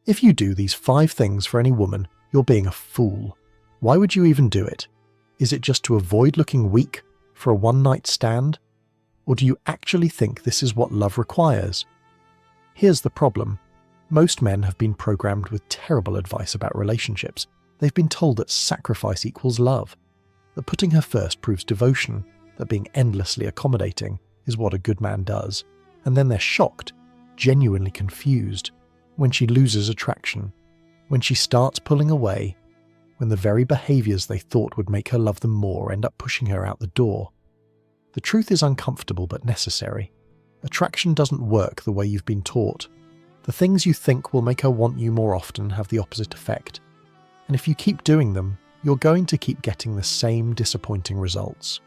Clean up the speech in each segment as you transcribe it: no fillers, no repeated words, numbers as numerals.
If you do these 5 things for any woman, you're being a fool. Why would you even do it? Is it just to avoid looking weak for a one-night stand? Or do you actually think this is what love requires? Here's the problem. Most men have been programmed with terrible advice about relationships. They've been told that sacrifice equals love, that putting her first proves devotion, that being endlessly accommodating is what a good man does. And then they're shocked, genuinely confused, when she loses attraction, when she starts pulling away, when the very behaviours they thought would make her love them more end up pushing her out the door. The truth is uncomfortable but necessary. Attraction doesn't work the way you've been taught. The things you think will make her want you more often have the opposite effect. And if you keep doing them, you're going to keep getting the same disappointing results.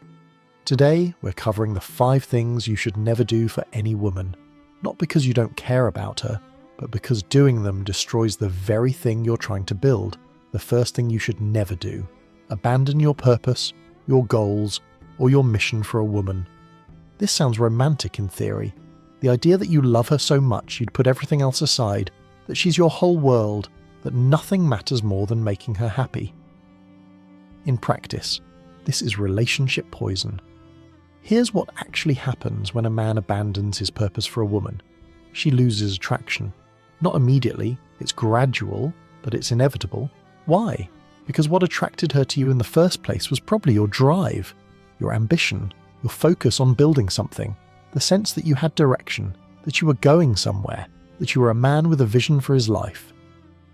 Today, we're covering the 5 things you should never do for any woman, not because you don't care about her, but because doing them destroys the very thing you're trying to build, the first thing you should never do. Abandon your purpose, your goals, or your mission for a woman. This sounds romantic in theory. The idea that you love her so much you'd put everything else aside, that she's your whole world, that nothing matters more than making her happy. In practice, this is relationship poison. Here's what actually happens when a man abandons his purpose for a woman. She loses attraction. Not immediately, it's gradual, but it's inevitable. Why? Because what attracted her to you in the first place was probably your drive, your ambition, your focus on building something, the sense that you had direction, that you were going somewhere, that you were a man with a vision for his life.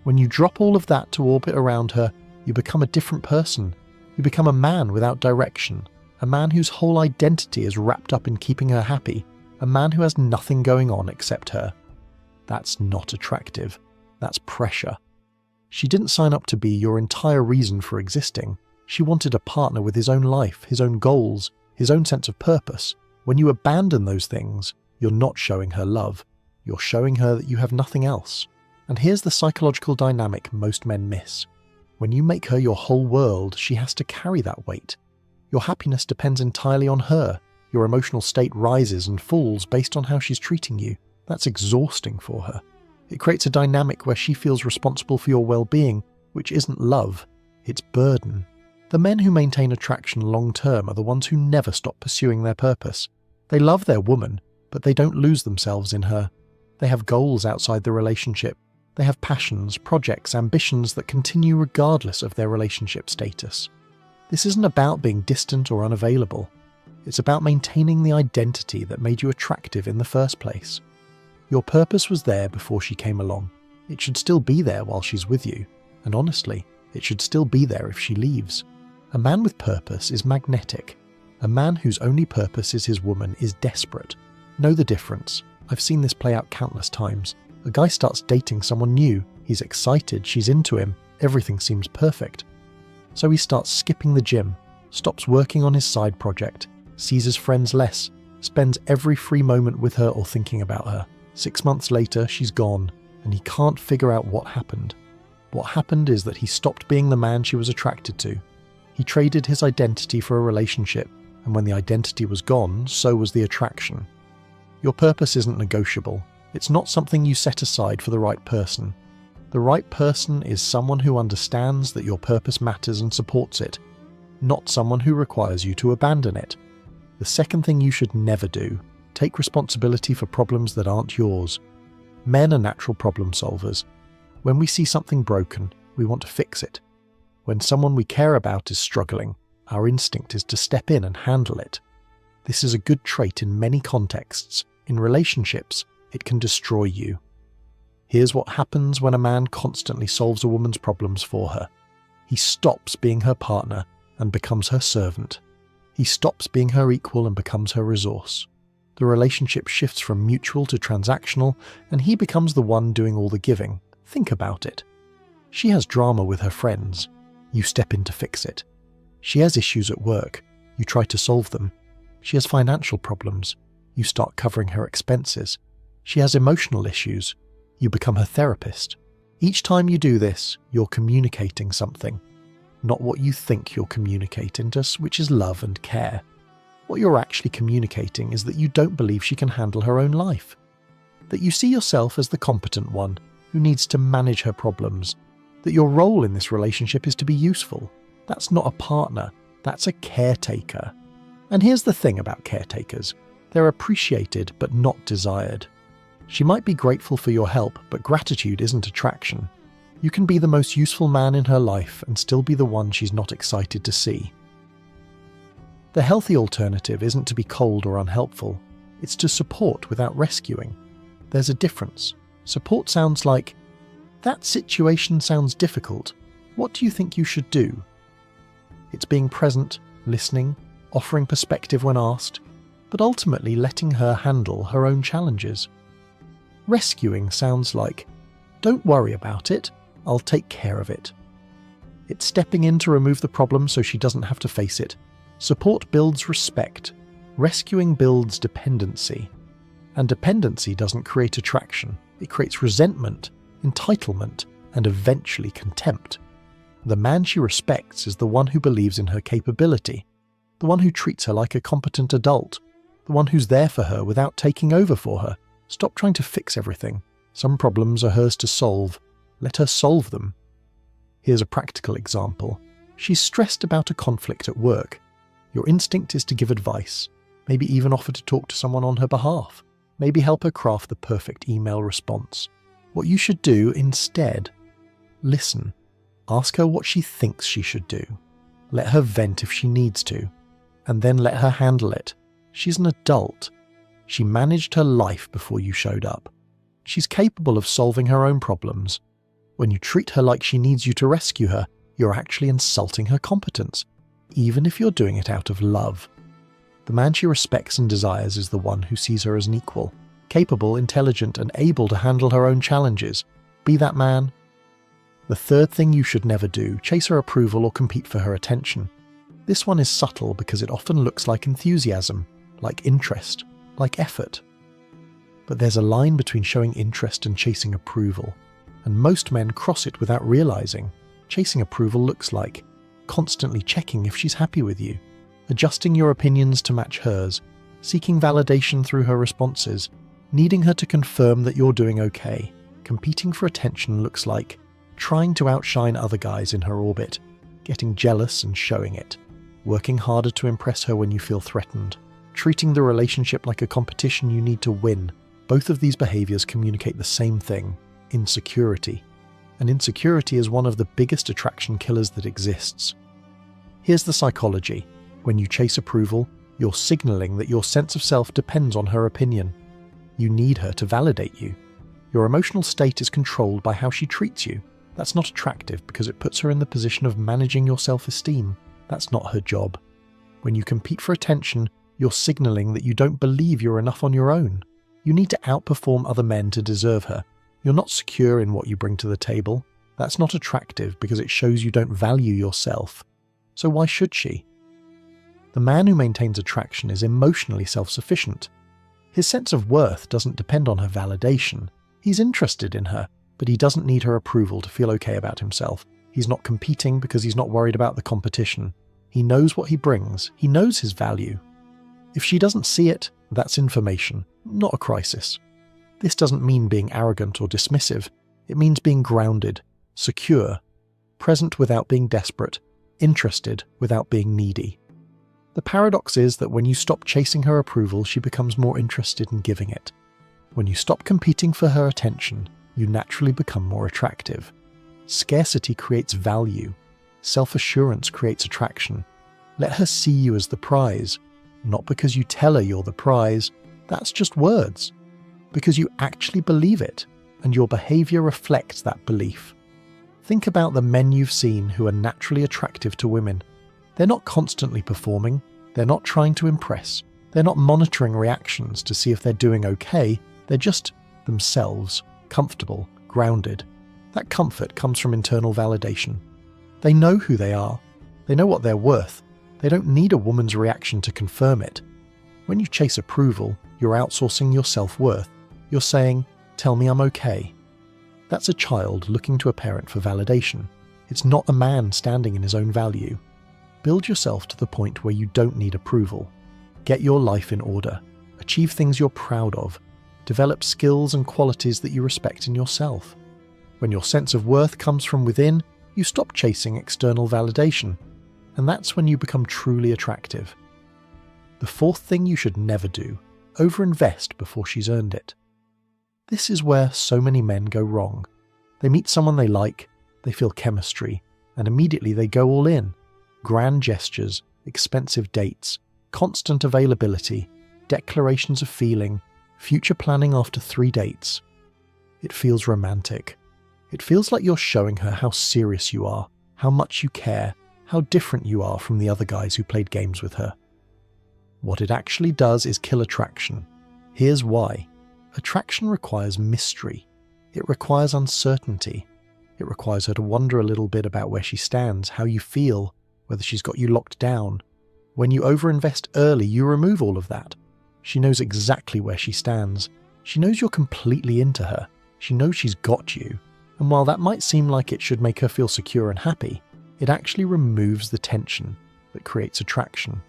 When you drop all of that to orbit around her, you become a different person. You become a man without direction, a man whose whole identity is wrapped up in keeping her happy, a man who has nothing going on except her. That's not attractive. That's pressure. She didn't sign up to be your entire reason for existing. She wanted a partner with his own life, his own goals, his own sense of purpose. When you abandon those things, you're not showing her love. You're showing her that you have nothing else. And here's the psychological dynamic most men miss. When you make her your whole world, she has to carry that weight. Your happiness depends entirely on her. Your emotional state rises and falls based on how she's treating you. That's exhausting for her. It creates a dynamic where she feels responsible for your well-being, which isn't love, it's burden. The men who maintain attraction long-term are the ones who never stop pursuing their purpose. They love their woman, but they don't lose themselves in her. They have goals outside the relationship. They have passions, projects, ambitions that continue regardless of their relationship status. This isn't about being distant or unavailable. It's about maintaining the identity that made you attractive in the first place. Your purpose was there before she came along. It should still be there while she's with you. And honestly, it should still be there if she leaves. A man with purpose is magnetic. A man whose only purpose is his woman is desperate. Know the difference. I've seen this play out countless times. A guy starts dating someone new. He's excited, she's into him, everything seems perfect. So he starts skipping the gym, stops working on his side project, sees his friends less, spends every free moment with her or thinking about her. 6 months later, she's gone, and he can't figure out what happened. What happened is that he stopped being the man she was attracted to. He traded his identity for a relationship, and when the identity was gone, so was the attraction. Your purpose isn't negotiable. It's not something you set aside for the right person. The right person is someone who understands that your purpose matters and supports it, not someone who requires you to abandon it. The second thing you should never do: take responsibility for problems that aren't yours. Men are natural problem solvers. When we see something broken, we want to fix it. When someone we care about is struggling, our instinct is to step in and handle it. This is a good trait in many contexts. In relationships, it can destroy you. Here's what happens when a man constantly solves a woman's problems for her. He stops being her partner and becomes her servant. He stops being her equal and becomes her resource. The relationship shifts from mutual to transactional, and he becomes the one doing all the giving. Think about it. She has drama with her friends. You step in to fix it. She has issues at work. You try to solve them. She has financial problems. You start covering her expenses. She has emotional issues. You become her therapist. Each time you do this, you're communicating something. Not what you think you're communicating, just which is love and care. What you're actually communicating is that you don't believe she can handle her own life. That you see yourself as the competent one, who needs to manage her problems, that your role in this relationship is to be useful. That's not a partner, that's a caretaker. And here's the thing about caretakers. They're appreciated but not desired. She might be grateful for your help, but gratitude isn't attraction. You can be the most useful man in her life and still be the one she's not excited to see. The healthy alternative isn't to be cold or unhelpful. It's to support without rescuing. There's a difference. Support sounds like, "That situation sounds difficult. What do you think you should do?" It's being present, listening, offering perspective when asked, but ultimately letting her handle her own challenges. Rescuing sounds like, "Don't worry about it, I'll take care of it." It's stepping in to remove the problem so she doesn't have to face it. Support builds respect. Rescuing builds dependency. And dependency doesn't create attraction. It creates resentment, entitlement, and eventually contempt. The man she respects is the one who believes in her capability, the one who treats her like a competent adult, the one who's there for her without taking over for her. Stop trying to fix everything. Some problems are hers to solve. Let her solve them. Here's a practical example. She's stressed about a conflict at work. Your instinct is to give advice, maybe even offer to talk to someone on her behalf, maybe help her craft the perfect email response. What you should do instead, listen. Ask her what she thinks she should do. Let her vent if she needs to, and then let her handle it. She's an adult. She managed her life before you showed up. She's capable of solving her own problems. When you treat her like she needs you to rescue her, you're actually insulting her competence, even if you're doing it out of love. The man she respects and desires is the one who sees her as an equal, capable, intelligent, and able to handle her own challenges. Be that man. The third thing you should never do, chase her approval or compete for her attention. This one is subtle because it often looks like enthusiasm, like interest, like effort. But there's a line between showing interest and chasing approval, and most men cross it without realizing. Chasing approval looks like constantly checking if she's happy with you, adjusting your opinions to match hers, seeking validation through her responses, needing her to confirm that you're doing okay. Competing for attention looks like trying to outshine other guys in her orbit, getting jealous and showing it, working harder to impress her when you feel threatened, treating the relationship like a competition you need to win. Both of these behaviors communicate the same thing: insecurity. And insecurity is one of the biggest attraction killers that exists. Here's the psychology. When you chase approval, you're signaling that your sense of self depends on her opinion. You need her to validate you. Your emotional state is controlled by how she treats you. That's not attractive because it puts her in the position of managing your self-esteem. That's not her job. When you compete for attention, you're signaling that you don't believe you're enough on your own. You need to outperform other men to deserve her. You're not secure in what you bring to the table. That's not attractive because it shows you don't value yourself. So why should she? The man who maintains attraction is emotionally self-sufficient. His sense of worth doesn't depend on her validation. He's interested in her, but he doesn't need her approval to feel okay about himself. He's not competing because he's not worried about the competition. He knows what he brings. He knows his value. If she doesn't see it, that's information, not a crisis. This doesn't mean being arrogant or dismissive. It means being grounded, secure, present without being desperate, interested without being needy. The paradox is that when you stop chasing her approval, she becomes more interested in giving it. When you stop competing for her attention, you naturally become more attractive. Scarcity creates value. Self-assurance creates attraction. Let her see you as the prize, not because you tell her you're the prize. That's just words. Because you actually believe it, and your behavior reflects that belief. Think about the men you've seen who are naturally attractive to women. They're not constantly performing. They're not trying to impress. They're not monitoring reactions to see if they're doing okay. They're just themselves, comfortable, grounded. That comfort comes from internal validation. They know who they are. They know what they're worth. They don't need a woman's reaction to confirm it. When you chase approval, you're outsourcing your self-worth. You're saying, "Tell me I'm okay." That's a child looking to a parent for validation. It's not a man standing in his own value. Build yourself to the point where you don't need approval. Get your life in order. Achieve things you're proud of. Develop skills and qualities that you respect in yourself. When your sense of worth comes from within, you stop chasing external validation, and that's when you become truly attractive. The fourth thing you should never do: overinvest before she's earned it. This is where so many men go wrong. They meet someone they like, they feel chemistry, and immediately they go all in. Grand gestures, expensive dates, constant availability, declarations of feeling, future planning after 3 dates. It feels romantic. It feels like you're showing her how serious you are, how much you care, how different you are from the other guys who played games with her. What it actually does is kill attraction. Here's why. Attraction requires mystery. It requires uncertainty. It requires her to wonder a little bit about where she stands, how you feel, whether she's got you locked down. When you overinvest early, you remove all of that. She knows exactly where she stands. She knows you're completely into her. She knows she's got you. And while that might seem like it should make her feel secure and happy, it actually removes the tension that creates attraction.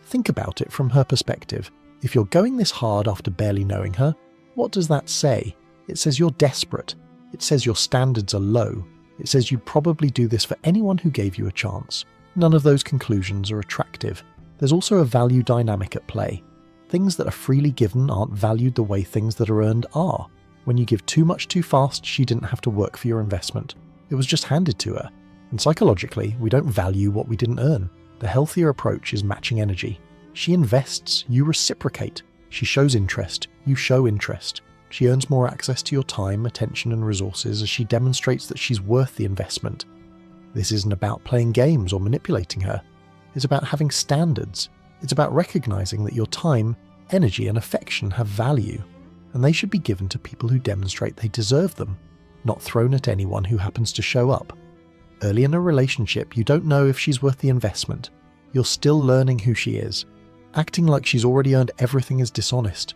Think about it from her perspective. If you're going this hard after barely knowing her, what does that say? It says you're desperate. It says your standards are low. It says you'd probably do this for anyone who gave you a chance. None of those conclusions are attractive. There's also a value dynamic at play. Things that are freely given aren't valued the way things that are earned are. When you give too much too fast, she didn't have to work for your investment. It was just handed to her. And psychologically, we don't value what we didn't earn. The healthier approach is matching energy. She invests, you reciprocate. She shows interest, you show interest. She earns more access to your time, attention, and resources as she demonstrates that she's worth the investment. This isn't about playing games or manipulating her. It's about having standards. It's about recognizing that your time, energy, and affection have value, and they should be given to people who demonstrate they deserve them, not thrown at anyone who happens to show up. Early in a relationship, you don't know if she's worth the investment. You're still learning who she is. Acting like she's already earned everything is dishonest.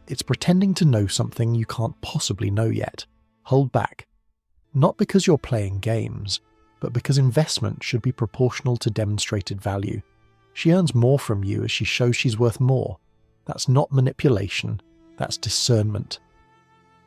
It's pretending to know something you can't possibly know yet. Hold back. Not because you're playing games, but because investment should be proportional to demonstrated value. She earns more from you as she shows she's worth more. That's not manipulation, that's discernment.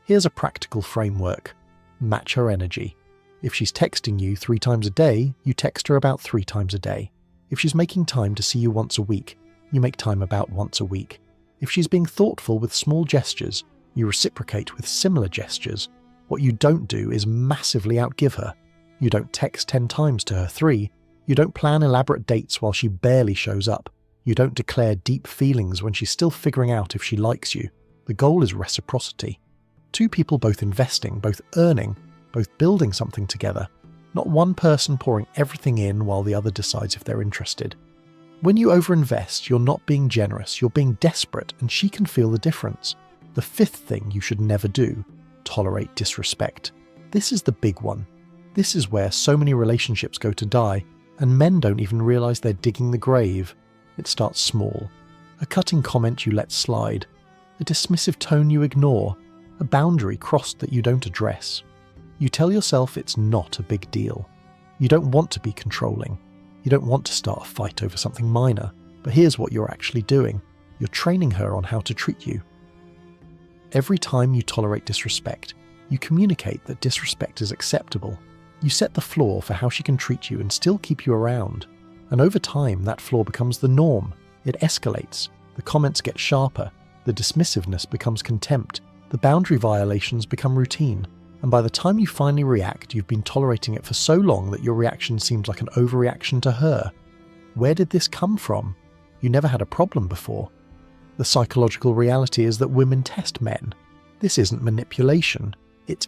Here's a practical framework. Match her energy. If she's texting you 3 times a day, you text her about 3 times a day. If she's making time to see you once a week, you make time about once a week. If she's being thoughtful with small gestures, you reciprocate with similar gestures. What you don't do is massively outgive her. You don't text 10 times to her 3. You don't plan elaborate dates while she barely shows up. You don't declare deep feelings when she's still figuring out if she likes you. The goal is reciprocity. 2 people both investing, both earning, both building something together. Not one person pouring everything in while the other decides if they're interested. When you overinvest, you're not being generous, you're being desperate, and she can feel the difference. The 5th thing you should never do: tolerate disrespect. This is the big one. This is where so many relationships go to die, and men don't even realize they're digging the grave. It starts small. A cutting comment you let slide. A dismissive tone you ignore. A boundary crossed that you don't address. You tell yourself it's not a big deal. You don't want to be controlling. You don't want to start a fight over something minor. But here's what you're actually doing. You're training her on how to treat you. Every time you tolerate disrespect, you communicate that disrespect is acceptable. You set the floor for how she can treat you and still keep you around. And over time, that floor becomes the norm. It escalates. The comments get sharper. The dismissiveness becomes contempt. The boundary violations become routine. And by the time you finally react, you've been tolerating it for so long that your reaction seems like an overreaction to her. Where did this come from? You never had a problem before. The psychological reality is that women test men. This isn't manipulation. It's